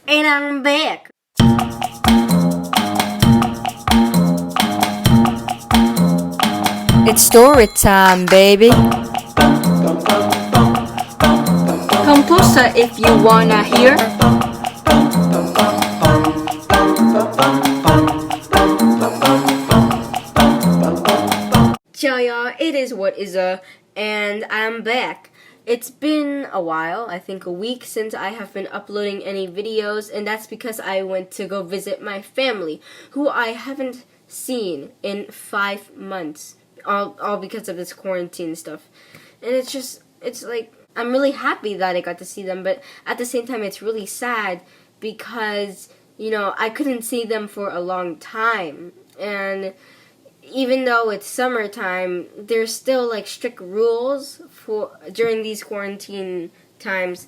And I'm back. It's story time, baby. Come closer if you wanna hear. Ciao y'all, it is What Is and I'm back. It's been a while, I think a week since I have been uploading any videos, and that's because I went to go visit my family, who I haven't seen in 5 months, all because of this quarantine stuff. And it's like, I'm really happy that I got to see them, but at the same time it's really sad because, I couldn't see them for a long time, and even though it's summertime, there's still like strict rules for during these quarantine times,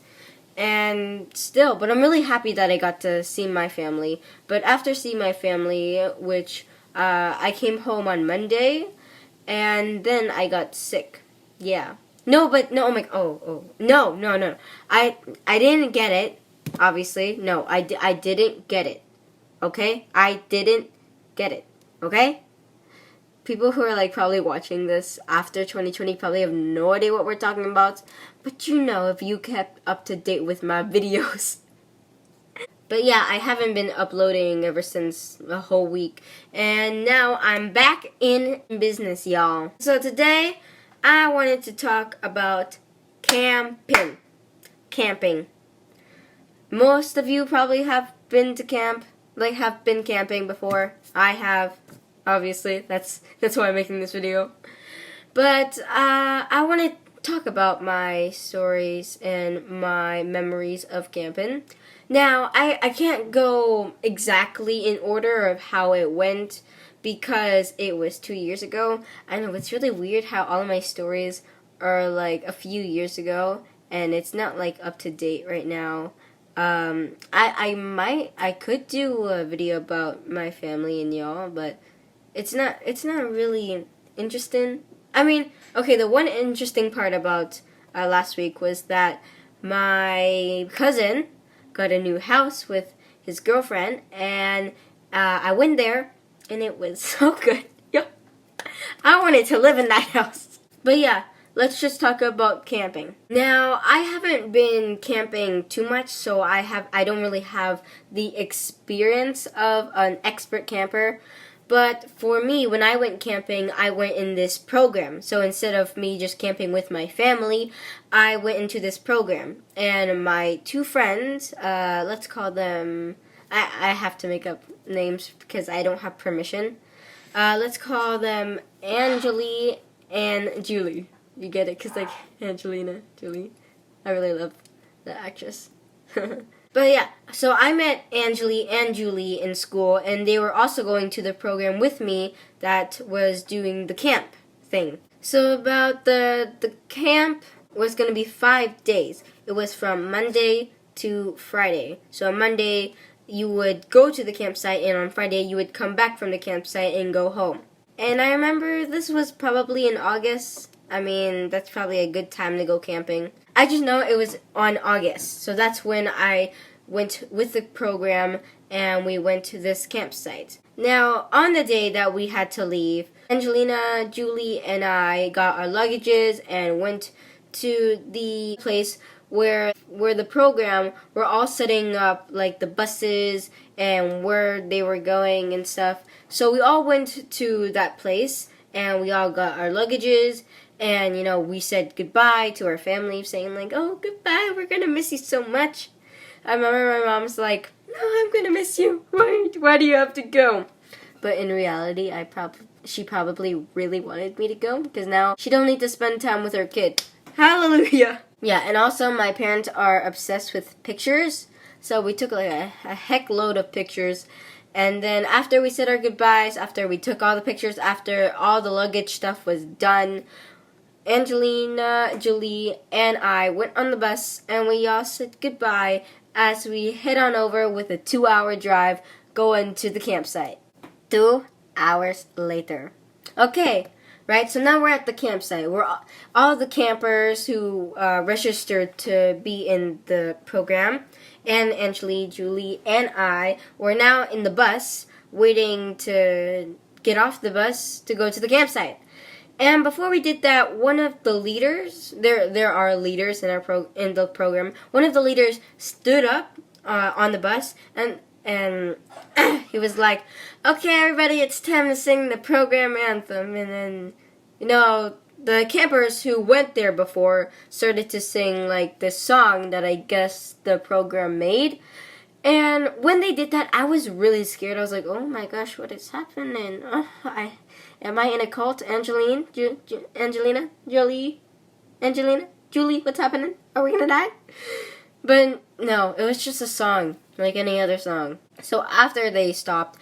and still, but I'm really happy that I got to see my family. But after seeing my family, which I came home on Monday, and then I got sick. Yeah. No, but no. No. I didn't get it. Obviously, no. I didn't get it. Okay, I didn't get it. Okay. People who are like probably watching this after 2020 probably have no idea what we're talking about, but if you kept up to date with my videos. But yeah, I haven't been uploading ever since a whole week, and now I'm back in business, y'all. So today I wanted to talk about camping. Most of you probably have been to camp, have been camping before. I have. Obviously, that's why I'm making this video. But I want to talk about my stories and my memories of camping. Now, I can't go exactly in order of how it went because it was 2 years ago. I know it's really weird how all of my stories are like a few years ago, and it's not like up to date right now. I could do a video about my family and y'all, but it's not really interesting. I mean, okay, the one interesting part about last week was that my cousin got a new house with his girlfriend, and I went there, and it was so good. Yo, I wanted to live in that house. But yeah, let's just talk about camping. Now, I haven't been camping too much, so I don't really have the experience of an expert camper. But for me, when I went camping, I went in this program. So instead of me just camping with my family, I went into this program. And my two friends, let's call them, I have to make up names because I don't have permission. Let's call them Angeli and Julie. You get it? Because like Angelina Jolie. I really love the actress. But yeah, so I met Angeli and Julie in school, and they were also going to the program with me that was doing the camp thing. So about the camp was going to be 5 days. It was from Monday to Friday. So on Monday, you would go to the campsite, and on Friday, you would come back from the campsite and go home. And I remember this was probably in August. I mean, that's probably a good time to go camping. I just know it was on August, so that's when I went with the program and we went to this campsite. Now, on the day that we had to leave, Angelina, Julie, and I got our luggages and went to the place where the program were all setting up like the buses and where they were going and stuff. So we all went to that place and we all got our luggages. And, we said goodbye to our family, saying like, oh, goodbye, we're going to miss you so much. I remember my mom's like, no, I'm going to miss you. Why do you have to go? But in reality, she probably really wanted me to go because now she don't need to spend time with her kid. Hallelujah. Yeah, and also my parents are obsessed with pictures. So we took like a heck load of pictures. And then after we said our goodbyes, after we took all the pictures, after all the luggage stuff was done, Angelina, Julie, and I went on the bus and we all said goodbye as we head on over with a 2-hour drive going to the campsite. 2 hours later. Okay, right, so now we're at the campsite. We're all the campers who registered to be in the program, and Angeli, Julie, and I were now in the bus waiting to get off the bus to go to the campsite. And before we did that, one of the leaders, there are leaders in in the program. One of the leaders stood up on the bus and he was like, "Okay, everybody, it's time to sing the program anthem." And then, the campers who went there before started to sing like this song that I guess the program made. And when they did that, I was really scared. I was like, "Oh my gosh, what is happening? Am I in a cult? Angelina, Julie, what's happening? Are we gonna die?" But no, it was just a song, like any other song. So after they stopped,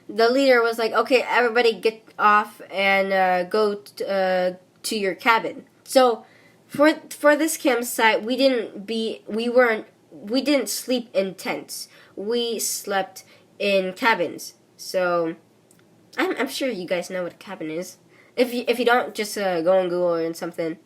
the leader was like, "Okay, everybody get off and go to your cabin." So for this campsite, we didn't sleep in tents. We slept in cabins. So I'm sure you guys know what a cabin is. If you don't, just go on Google or something.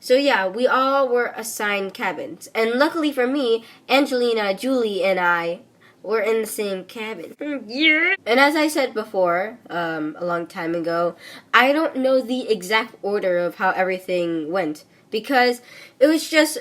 So yeah, we all were assigned cabins. And luckily for me, Angelina, Julie, and I were in the same cabin. Yeah. And as I said before, a long time ago, I don't know the exact order of how everything went. Because it was just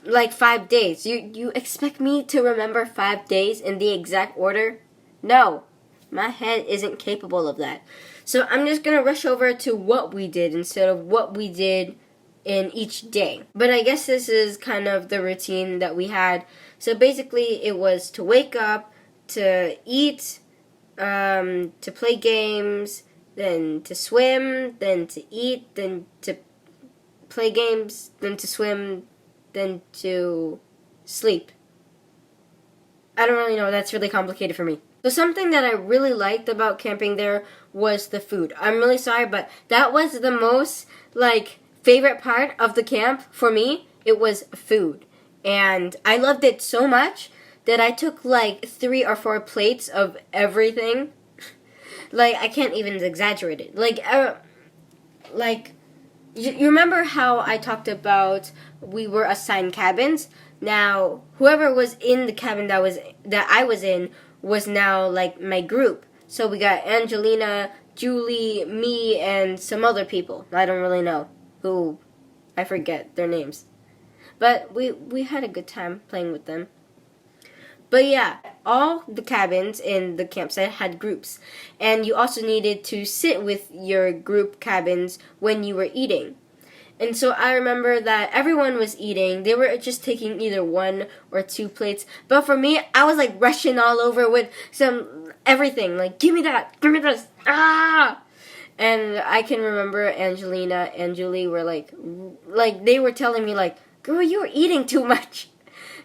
like 5 days. You expect me to remember 5 days in the exact order? No. My head isn't capable of that. So I'm just going to rush over to what we did instead of what we did in each day. But I guess this is kind of the routine that we had. So basically it was to wake up, to eat, to play games, then to swim, then to eat, then to play games, then to swim, then to sleep. I don't really know. That's really complicated for me. So something that I really liked about camping there was the food. I'm really sorry, but that was the most, favorite part of the camp for me. It was food. And I loved it so much that I took, 3 or 4 plates of everything. I can't even exaggerate it. You remember how I talked about we were assigned cabins? Now, whoever was in the cabin that I was in was now my group. So we got Angelina, Julie, me, and some other people. I don't really know who. I forget their names. But we had a good time playing with them. But yeah, all the cabins in the campsite had groups. And you also needed to sit with your group cabins when you were eating. And so I remember that everyone was eating. They were just taking either 1 or 2 plates. But for me, I was rushing all over with everything. Give me that, give me this, ah! And I can remember Angelina and Julie were they were telling me "Girl, you were eating too much."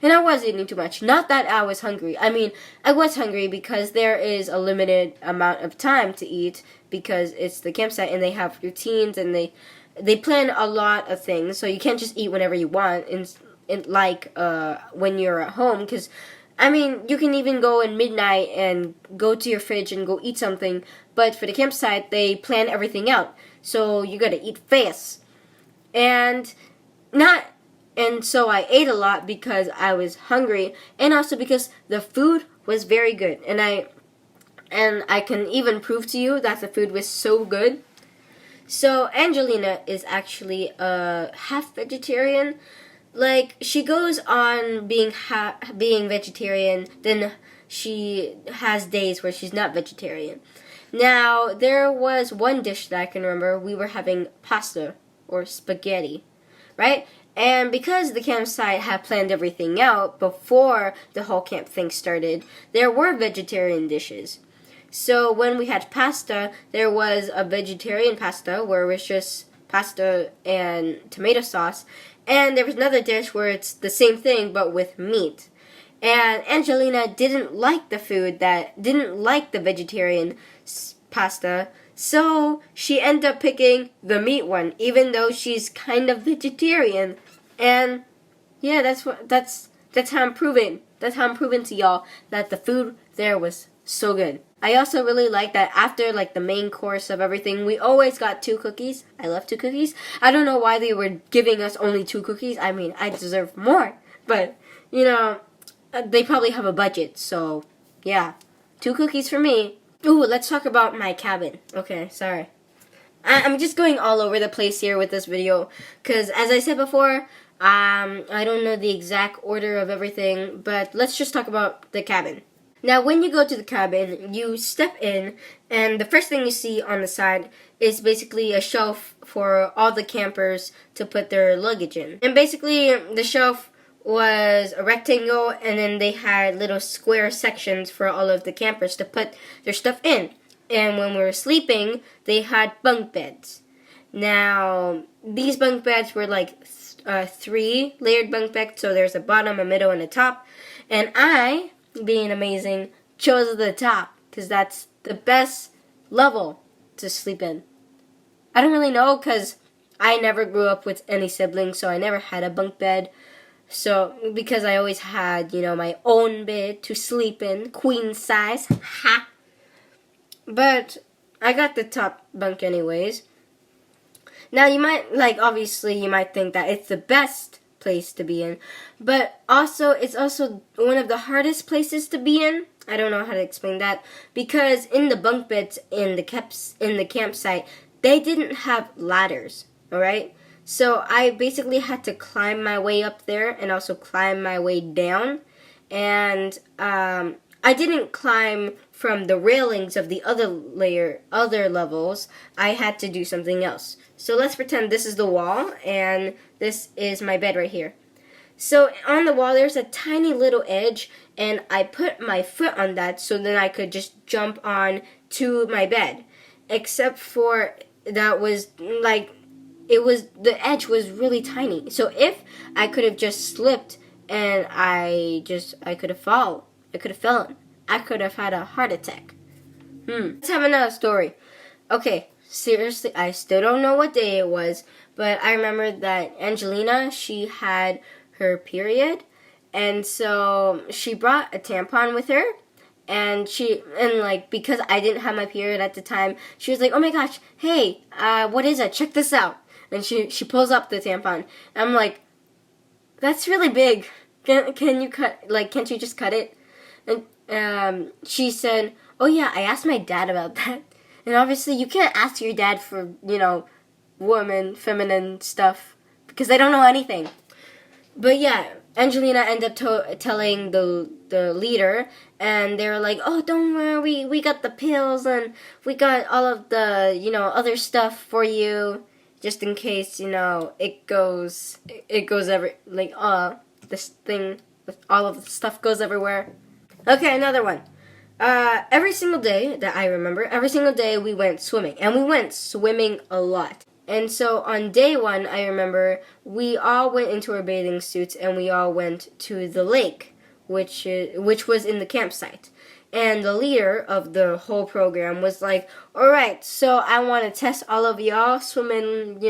And I was eating too much. Not that I was hungry. I mean, I was hungry because there is a limited amount of time to eat because it's the campsite and they have routines and they plan a lot of things, so you can't just eat whenever you want, when you're at home, because, I mean, you can even go in midnight and go to your fridge and go eat something, but for the campsite, they plan everything out, so you gotta eat fast. And so I ate a lot because I was hungry, and also because the food was very good, and I can even prove to you that the food was so good. So Angelina is actually a half vegetarian. She goes on being vegetarian, then she has days where she's not vegetarian. Now, there was one dish that I can remember. We were having pasta or spaghetti, right? And because the campsite had planned everything out before the whole camp thing started, there were vegetarian dishes. So when we had pasta, there was a vegetarian pasta where it was just pasta and tomato sauce. And there was another dish where it's the same thing but with meat. And Angelina didn't like the vegetarian pasta. So she ended up picking the meat one, even though she's kind of vegetarian. And yeah, that's how I'm proving. That's how I'm proving to y'all that the food there was so good. I also really like that after the main course of everything, we always got 2 cookies. I love 2 cookies. I don't know why they were giving us only 2 cookies. I mean, I deserve more. But, they probably have a budget. So yeah, 2 cookies for me. Ooh, let's talk about my cabin. Okay, sorry. I'm just going all over the place here with this video because, as I said before, I don't know the exact order of everything, but let's just talk about the cabin. Now, when you go to the cabin, you step in, and the first thing you see on the side is basically a shelf for all the campers to put their luggage in. And basically, the shelf was a rectangle, and then they had little square sections for all of the campers to put their stuff in. And when we were sleeping, they had bunk beds. Now, these bunk beds were like 3 layered bunk beds, so there's a bottom, a middle, and a top. And I, being amazing, chose the top because that's the best level to sleep in. I don't really know because I never grew up with any siblings, so I never had a bunk bed. So, because I always had, my own bed to sleep in, queen size, ha! But I got the top bunk anyways. Now you might, obviously you might think that it's the best place to be in, but also it's also one of the hardest places to be in. I don't know how to explain that, because in the bunk beds in the campsite, they didn't have ladders, alright? So I basically had to climb my way up there and also climb my way down, and I didn't climb from the railings of the other levels. I had to do something else. So let's pretend this is the wall, and this is my bed right here. So on the wall, there's a tiny little edge, and I put my foot on that so then I could just jump on to my bed. Except for that was the edge was really tiny. So if I could have just slipped and I could have fallen. I could have had a heart attack. Let's have another story. Okay, seriously, I still don't know what day it was, but I remember that Angelina, she had her period, and so she brought a tampon with her, and because I didn't have my period at the time, she was like, "Oh my gosh, hey, what is it? Check this out." And she pulls up the tampon. And I'm like, "That's really big. Can you can't you just cut it?" And she said, "Oh yeah, I asked my dad about that." And obviously you can't ask your dad for, feminine stuff, because they don't know anything. But yeah, Angelina ended up telling the leader, and they were like, "Oh, don't worry, we got the pills, and we got all of the, other stuff for you, just in case, it goes this thing with all of the stuff goes everywhere." Okay, another one. Every single day that I remember, every single day we went swimming. And we went swimming a lot. And so on day 1, I remember we all went into our bathing suits and we all went to the lake, which was in the campsite. And the leader of the whole program was like, "Alright, so I want to test all of y'all swimming,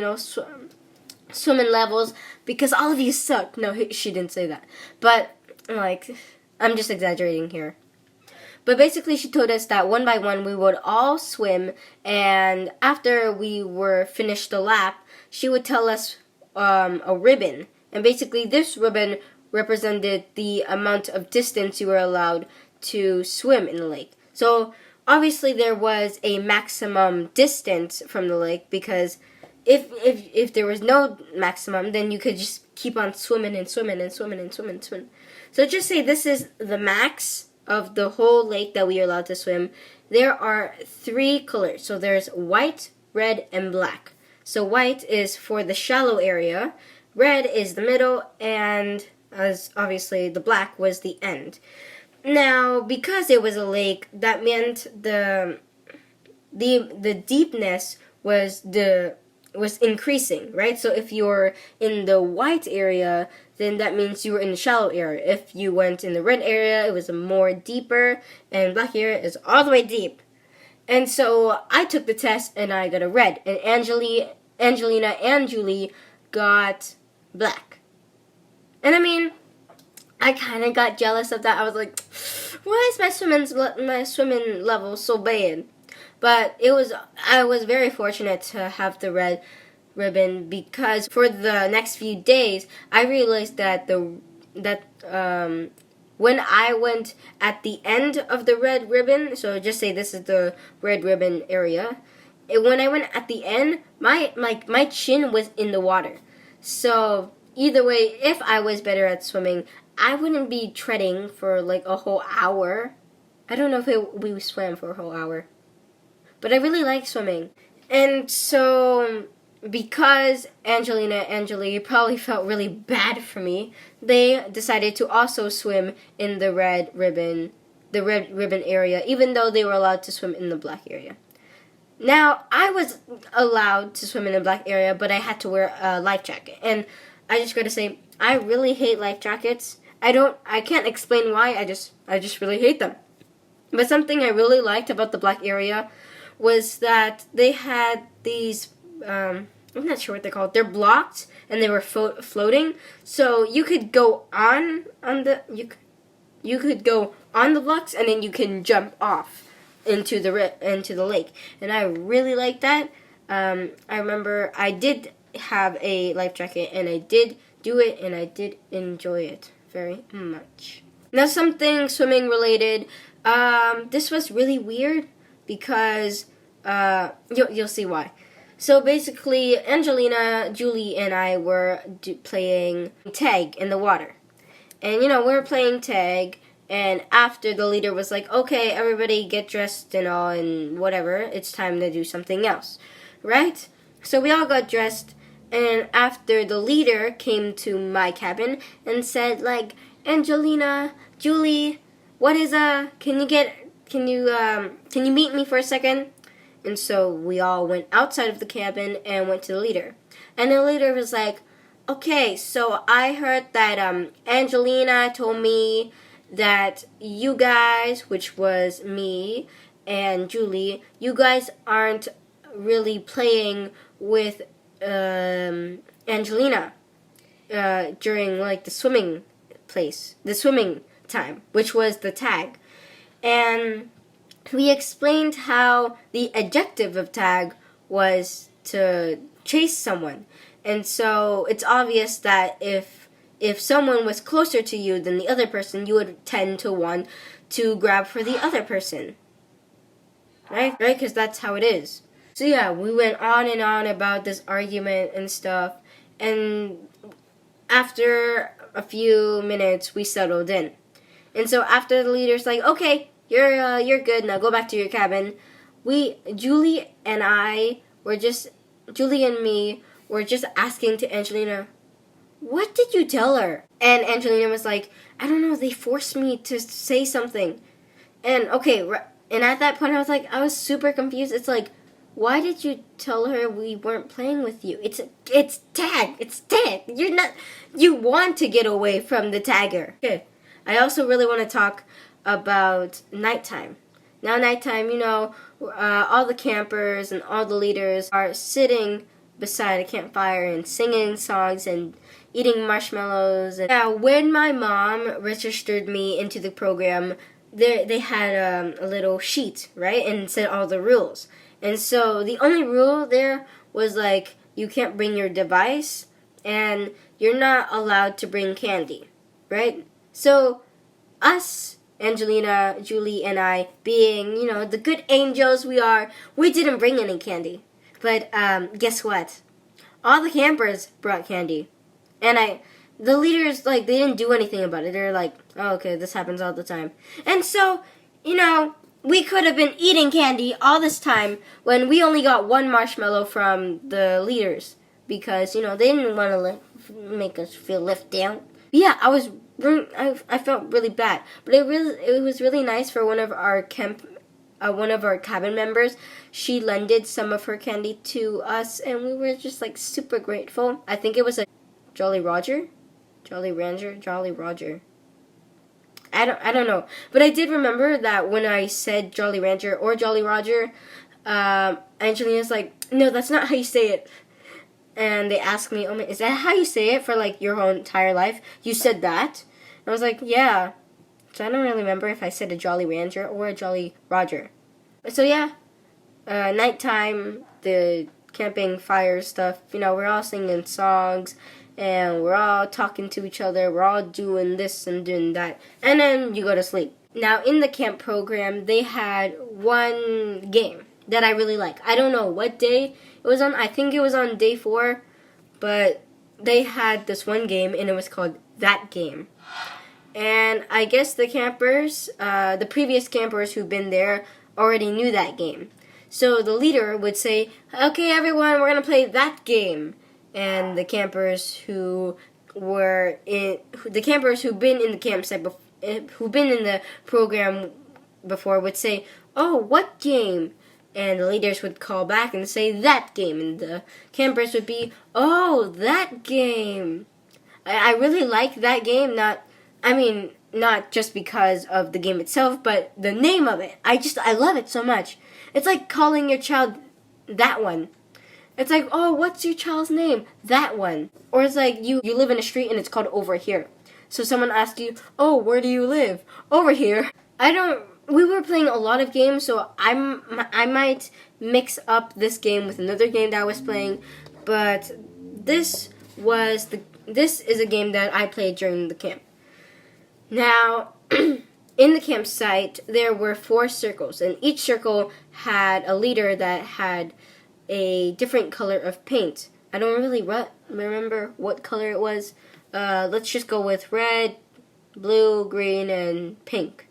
swimming levels, because all of you suck." No, she didn't say that. But, I'm just exaggerating here. But basically she told us that one by one we would all swim, and after we were finished the lap, she would tell us a ribbon. And basically this ribbon represented the amount of distance you were allowed to swim in the lake. So obviously there was a maximum distance from the lake, because if there was no maximum, then you could just keep on swimming and swimming and swimming and swimming and swimming. So just say this is the max of the whole lake that we are allowed to swim. There are 3 colors. So there's white, red, and black. So white is for the shallow area, red is the middle, and as obviously the black was the end. Now, because it was a lake, that meant the deepness was increasing, right? So if you're in the white area, then that means you were in the shallow area. If you went in the red area, it was more deeper, and black area is all the way deep. And so I took the test and I got a red, and Angelina and Julie got black. And I mean, I kind of got jealous of that. I was like, why is my swimming level so bad? But I was very fortunate to have the red ribbon, because for the next few days I realized that when I went at the end of the red ribbon, so just say this is the red ribbon area. When I went at the end, my chin was in the water. So either way, if I was better at swimming, I wouldn't be treading for like a whole hour. I don't know if we swam for a whole hour. But I really like swimming. And so, because Angelina and Julie probably felt really bad for me, they decided to also swim in the red ribbon area, even though they were allowed to swim in the black area. Now, I was allowed to swim in the black area, but I had to wear a life jacket. And I just gotta say, I really hate life jackets. I can't explain why, I just really hate them. But something I really liked about the black area was that they had these, I'm not sure what they're called. They're blocked and they were floating, so you could go on the you could go on the blocks and then you can jump off into the lake. And I really liked that. I remember I did have a life jacket and I did do it and I did enjoy it very much. Now something swimming related. This was really weird because you'll see why. So basically, Angelina, Julie, and I were playing tag in the water. And, we were playing tag, and after the leader was like, okay, everybody get dressed and all, and whatever, it's time to do something else, right? So we all got dressed, and after the leader came to my cabin and said, like, Angelina, Julie, what is, can you meet me for a second? And so we all went outside of the cabin and went to the leader. And the leader was like, okay, so I heard that Angelina told me that you guys, which was me and Julie, you guys aren't really playing with Angelina during like the swimming time, which was the tag. And we explained how the objective of tag was to chase someone. And so it's obvious that if someone was closer to you than the other person, you would tend to want to grab for the other person. Right? Because that's how it is. So yeah, we went on and on about this argument and stuff. And after a few minutes, we settled in. And so after the leader's like, okay, you're good, now go back to your cabin. Julie and me were just asking to Angelina, what did you tell her? And Angelina was like, I don't know, they forced me to say something. And and at that point I was super confused. It's like, why did you tell her we weren't playing with you? It's tag. It's tag. You want to get away from the tagger. Okay. I also really want to talk about nighttime. Now nighttime, all the campers and all the leaders are sitting beside a campfire and singing songs and eating marshmallows. And when my mom registered me into the program, they had a little sheet, right? And it said all the rules. And so the only rule there was like, you can't bring your device and you're not allowed to bring candy, right? So us, Angelina, Julie, and I, being, the good angels we are, we didn't bring any candy. But guess what? All the campers brought candy. And the leaders, they didn't do anything about it. They're like, oh, okay, this happens all the time. And so, we could have been eating candy all this time when we only got one marshmallow from the leaders. Because, they didn't want to make us feel left down. But yeah, I felt really bad. But it was really nice for one of our cabin members. She lended some of her candy to us, and we were just super grateful. I think it was a Jolly Roger. I don't know, but I did remember that when I said Jolly Rancher or Jolly Roger, Angelina's like, no, that's not how you say it. And they asked me, oh, is that how you say it for your whole entire life? You said that? And I was like, yeah. So I don't really remember if I said a Jolly Rancher or a Jolly Roger. So yeah, nighttime, the camping fire stuff, we're all singing songs and we're all talking to each other. We're all doing this and doing that, and then you go to sleep. Now, in the camp program, they had one game that I really like. I don't know what day it was on. I think it was on day 4, but they had this one game, and it was called That Game. And I guess the campers, the previous campers who've been there, already knew that game. So the leader would say, "Okay, everyone, we're gonna play that game." And the campers who've been in the campsite, who've been in the program before, would say, "Oh, what game?" And the leaders would call back and say, "That game." And the campers would be, "Oh, that game." I really like that game. Not just because of the game itself, but the name of it. I love it so much. It's like calling your child that one. It's like, "Oh, what's your child's name?" That one. Or it's like you live in a street and it's called Over Here. So someone asks you, "Oh, where do you live?" "Over here." We were playing a lot of games, so I might mix up this game with another game that I was playing, but this is a game that I played during the camp. Now, in the campsite, there were 4 circles, and each circle had a leader that had a different color of paint. I don't really remember what color it was. Let's just go with red, blue, green, and pink.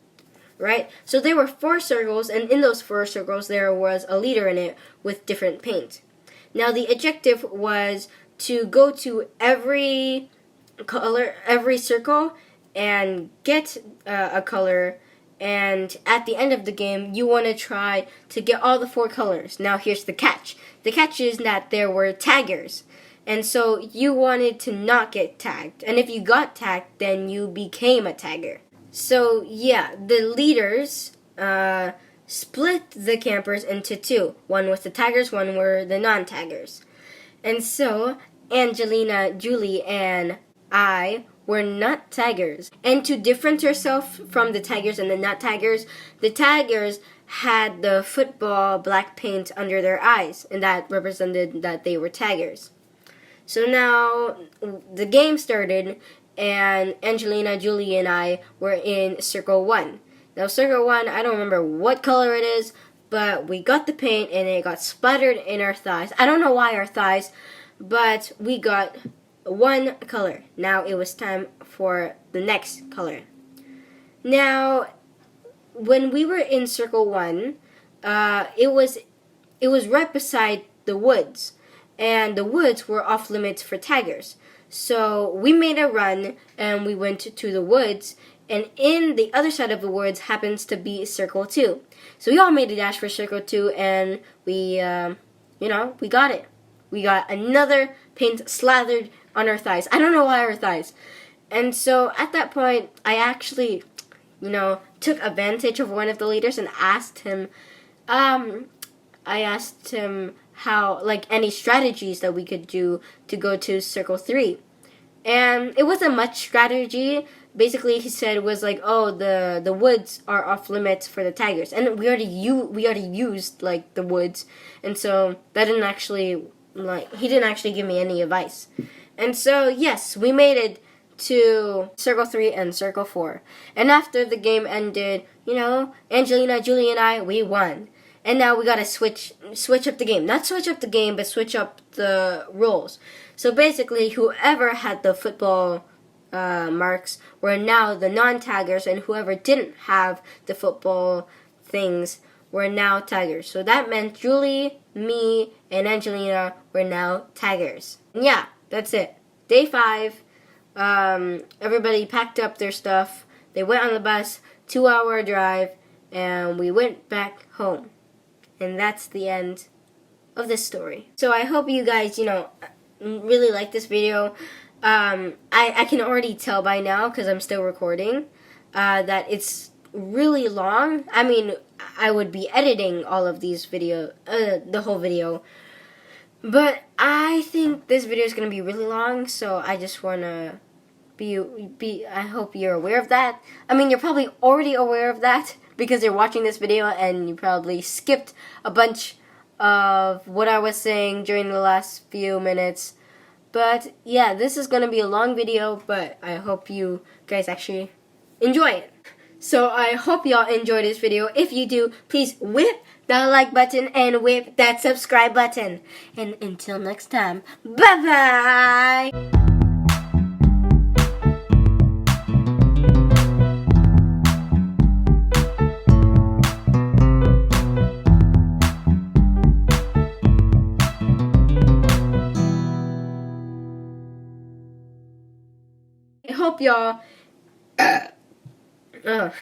Right? So there were 4 circles, and in those 4 circles there was a leader in it with different paint. Now the objective was to go to every circle and get a color, and at the end of the game you want to try to get all the 4 colors. Now here's the catch. The catch is that there were taggers, and so you wanted to not get tagged, and if you got tagged then you became a tagger. So yeah, the leaders split the campers into 2. One was the taggers, one were the non-taggers. And so Angelina, Julie, and I were not taggers. And to differentiate yourself from the taggers and the not taggers, the taggers had the football black paint under their eyes, and that represented that they were taggers. So now the game started, and Angelina, Julie, and I were in Circle 1. Now, Circle 1, I don't remember what color it is, but we got the paint, and it got splattered in our thighs. I don't know why our thighs, but we got 1 color. Now, it was time for the next color. Now, when we were in Circle 1, it was right beside the woods, and the woods were off limits for taggers. So we made a run, and we went to the woods, and in the other side of the woods happens to be Circle 2. So we all made a dash for Circle 2, and we got it. We got another paint slathered on our thighs. I don't know why our thighs. And so at that point, I actually, took advantage of one of the leaders and asked him, how, any strategies that we could do to go to Circle 3. And it wasn't much strategy. Basically, he said it was like, "Oh, the woods are off limits for the taggers," and we already used the woods, and so that didn't actually he didn't actually give me any advice. And so yes, we made it to Circle 3 and Circle 4. And after the game ended, Angelina, Julie, and I, we won. And now we gotta switch up the game. Not switch up the game, but switch up the roles. So basically, whoever had the football marks were now the non-taggers, and whoever didn't have the football things were now taggers. So that meant Julie, me, and Angelina were now taggers. And yeah, that's it. Day 5, everybody packed up their stuff. They went on the bus, 2-hour drive, and we went back home. And that's the end of this story. So I hope you guys, really like this video. I can already tell by now, because I'm still recording, that it's really long. I mean, I would be editing all of these the whole video. But I think this video is going to be really long, so I just want to I hope you're aware of that. I mean, you're probably already aware of that, because you're watching this video and you probably skipped a bunch of what I was saying during the last few minutes. But yeah, this is gonna be a long video, but I hope you guys actually enjoy it. So I hope y'all enjoy this video. If you do, please whip that like button and whip that subscribe button. And until next time, bye bye! I hope y'all